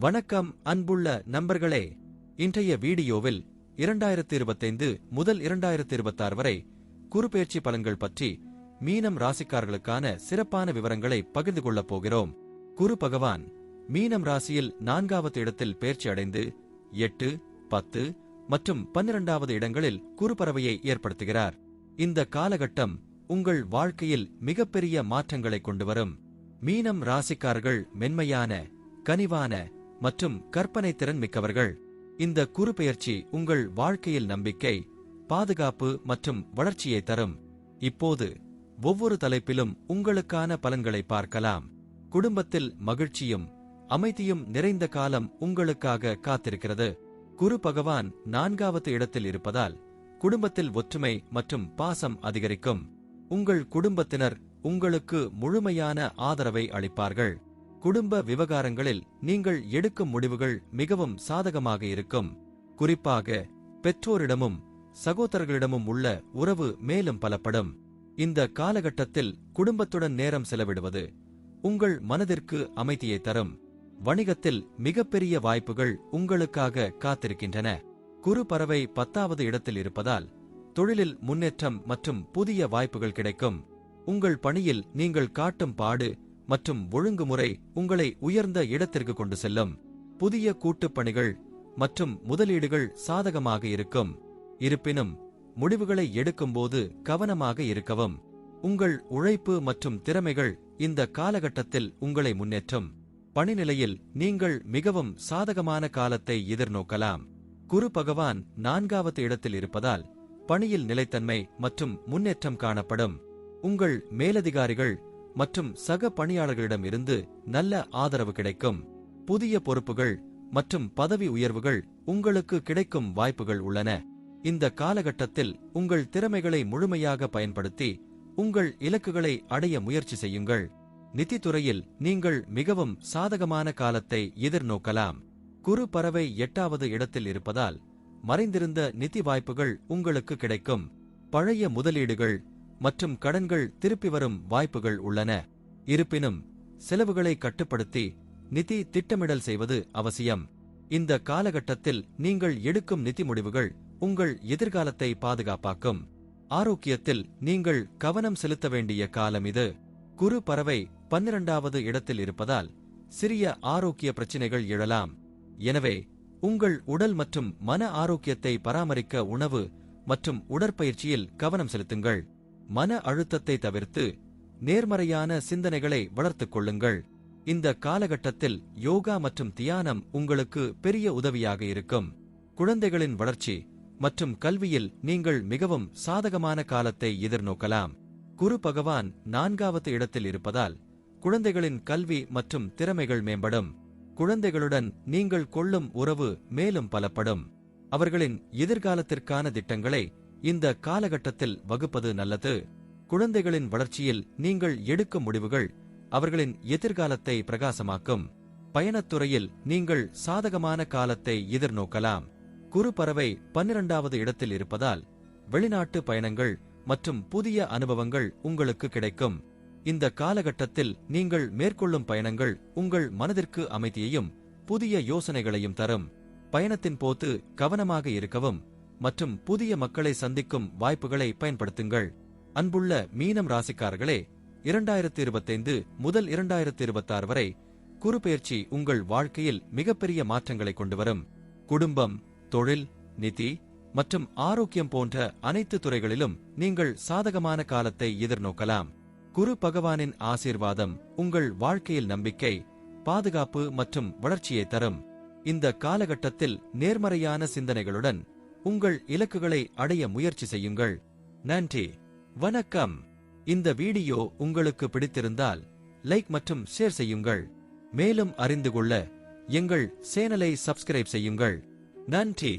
வணக்கம் அன்புள்ள நண்பர்களே. இன்றைய வீடியோவில் 2025 முதல் 2026 வரை குருபெயர்ச்சி பலன்கள் பற்றி மீனம் ராசிக்காரர்களுக்கான சிறப்பான விவரங்களை பகிர்ந்து கொள்ளப் போகிறோம். குரு பகவான் மீனம் ராசியில் 4வது இடத்தில் பெயர்ச்சி அடைந்து 8, 10 மற்றும் 12வது இடங்களில் குருபறவையை ஏற்படுத்துகிறார். இந்த காலகட்டம் உங்கள் வாழ்க்கையில் மிகப்பெரிய மாற்றங்களை கொண்டுவரும். மீனம் ராசிக்காரர்கள் மென்மையான, கனிவான மற்றும் கற்பனை திறன் மிக்கவர்கள். இந்த குருபெயர்ச்சி உங்கள் வாழ்க்கையில் நம்பிக்கை, பாதுகாப்பு மற்றும் வளர்ச்சியை தரும். இப்போது ஒவ்வொரு தலைப்பிலும் உங்களுக்கான பலன்களை பார்க்கலாம். குடும்பத்தில் மகிழ்ச்சியும் அமைதியும் நிறைந்த காலம் உங்களுக்காக காத்திருக்கிறது. குரு பகவான் 4வது இடத்தில் இருப்பதால் குடும்பத்தில் ஒற்றுமை மற்றும் பாசம் அதிகரிக்கும். உங்கள் குடும்பத்தினர் உங்களுக்கு முழுமையான ஆதரவை அளிப்பார்கள். குடும்ப விவகாரங்களில் நீங்கள் எடுக்கும் முடிவுகள் மிகவும் சாதகமாக இருக்கும். குறிப்பாக பெற்றோரிடமும் சகோதரர்களிடமும் உள்ள உறவு மேலும் பலப்படும். இந்த காலகட்டத்தில் குடும்பத்துடன் நேரம் செலவிடுவது உங்கள் மனதிற்கு அமைதியை தரும். வணிகத்தில் மிகப்பெரிய வாய்ப்புகள் உங்களுக்காக காத்திருக்கின்றன. குரு பறவை 10வது இடத்தில் இருப்பதால் தொழிலில் முன்னேற்றம் மற்றும் புதிய வாய்ப்புகள் கிடைக்கும். உங்கள் பணியில் நீங்கள் காட்டும் பாடு மற்றும் ஒழுங்குமுறை உங்களை உயர்ந்த இடத்திற்கு கொண்டு செல்லும். புதிய கூட்டுப் பணிகள் மற்றும் முதலீடுகள் சாதகமாக இருக்கும். இருப்பினும் முடிவுகளை எடுக்கும்போது கவனமாக இருக்கவும். உங்கள் உழைப்பு மற்றும் திறமைகள் இந்த காலகட்டத்தில் உங்களை முன்னேற்றும். பணிநிலையில் நீங்கள் மிகவும் சாதகமான காலத்தை எதிர்நோக்கலாம். குரு பகவான் 4வது இடத்தில் இருப்பதால் பணியில் நிலைத்தன்மை மற்றும் முன்னேற்றம் காணப்படும். உங்கள் மேலதிகாரிகள் மற்றும் சக பணியாளர்களிடம் இருந்து நல்ல ஆதரவு கிடைக்கும். புதிய பொறுப்புகள் மற்றும் பதவி உயர்வுகள் உங்களுக்கு கிடைக்கும் வாய்ப்புகள் உள்ளன. இந்த காலகட்டத்தில் உங்கள் திறமைகளை முழுமையாக பயன்படுத்தி உங்கள் இலக்குகளை அடைய முயற்சி செய்யுங்கள். நிதித்துறையில் நீங்கள் மிகவும் சாதகமான காலத்தை எதிர்நோக்கலாம். குரு பறவை 8வது இடத்தில் இருப்பதால் மறைந்திருந்த நிதி வாய்ப்புகள் உங்களுக்கு கிடைக்கும். பழைய முதலீடுகள் மற்றும் கடன்கள் திருப்பி வரும் வாய்ப்புகள் உள்ளன. இருப்பினும் செலவுகளை கட்டுப்படுத்தி நிதி திட்டமிடல் செய்வது அவசியம். இந்த காலகட்டத்தில் நீங்கள் எடுக்கும் நிதி முடிவுகள் உங்கள் எதிர்காலத்தை பாதுகாப்பாக்கும். ஆரோக்கியத்தில் நீங்கள் கவனம் செலுத்த வேண்டிய காலம் இது. குரு பறவை 12வது இடத்தில் இருப்பதால் சிறிய ஆரோக்கிய பிரச்சினைகள் எழலாம். எனவே உங்கள் உடல் மற்றும் மன ஆரோக்கியத்தை பராமரிக்க உணவு மற்றும் உடற்பயிற்சியில் கவனம் செலுத்துங்கள். மன அழுத்தத்தை தவிர்த்து நேர்மறையான சிந்தனைகளை வளர்த்துக் கொள்ளுங்கள். இந்த காலகட்டத்தில் யோகா மற்றும் தியானம் உங்களுக்கு பெரிய உதவியாக இருக்கும். குழந்தைகளின் வளர்ச்சி மற்றும் கல்வியில் நீங்கள் மிகவும் சாதகமான காலத்தை எதிர்நோக்கலாம். குரு பகவான் 4வது இடத்தில் இருப்பதால் குழந்தைகளின் கல்வி மற்றும் திறமைகள் மேம்படும். குழந்தைகளுடன் நீங்கள் கொள்ளும் உறவு மேலும் பலப்படும். அவர்களின் எதிர்காலத்திற்கான திட்டங்களை இந்த காலகட்டத்தில் வகுப்பது நல்லது. குழந்தைகளின் வளர்ச்சியில் நீங்கள் எடுக்கும் முடிவுகள் அவர்களின் எதிர்காலத்தை பிரகாசமாக்கும். பயணத்துறையில் நீங்கள் சாதகமான காலத்தை எதிர்நோக்கலாம். குரு பறவை 12வது இடத்தில் இருப்பதால் வெளிநாட்டு பயணங்கள் மற்றும் புதிய அனுபவங்கள் உங்களுக்கு கிடைக்கும். இந்த காலகட்டத்தில் நீங்கள் மேற்கொள்ளும் பயணங்கள் உங்கள் மனதிற்கு அமைதியையும் புதிய யோசனைகளையும் தரும். பயணத்தின் போது கவனமாக இருக்கவும் மற்றும் புதிய மக்களை சந்திக்கும் வாய்ப்புகளை பயன்படுத்துங்கள். அன்புள்ள மீனம் ராசிக்காரர்களே, 2025 முதல் 2026 வரை குருபெயர்ச்சி உங்கள் வாழ்க்கையில் மிகப்பெரிய மாற்றங்களை கொண்டுவரும். குடும்பம், தொழில், நிதி மற்றும் ஆரோக்கியம் போன்ற அனைத்து துறைகளிலும் நீங்கள் சாதகமான காலத்தை எதிர்நோக்கலாம். குரு பகவானின் ஆசீர்வாதம் உங்கள் வாழ்க்கையில் நம்பிக்கை, பாதுகாப்பு மற்றும் வளர்ச்சியை தரும். இந்த காலகட்டத்தில் நேர்மறையான சிந்தனைகளுடன் உங்கள் இலக்குகளை அடைய முயற்சி செய்யுங்கள். நன்றி, வணக்கம். இந்த வீடியோ உங்களுக்கு பிடித்திருந்தால் லைக் மற்றும் ஷேர் செய்யுங்கள். மேலும் அறிந்து கொள்ள எங்கள் சேனலை சப்ஸ்கிரைப் செய்யுங்கள். நன்றி.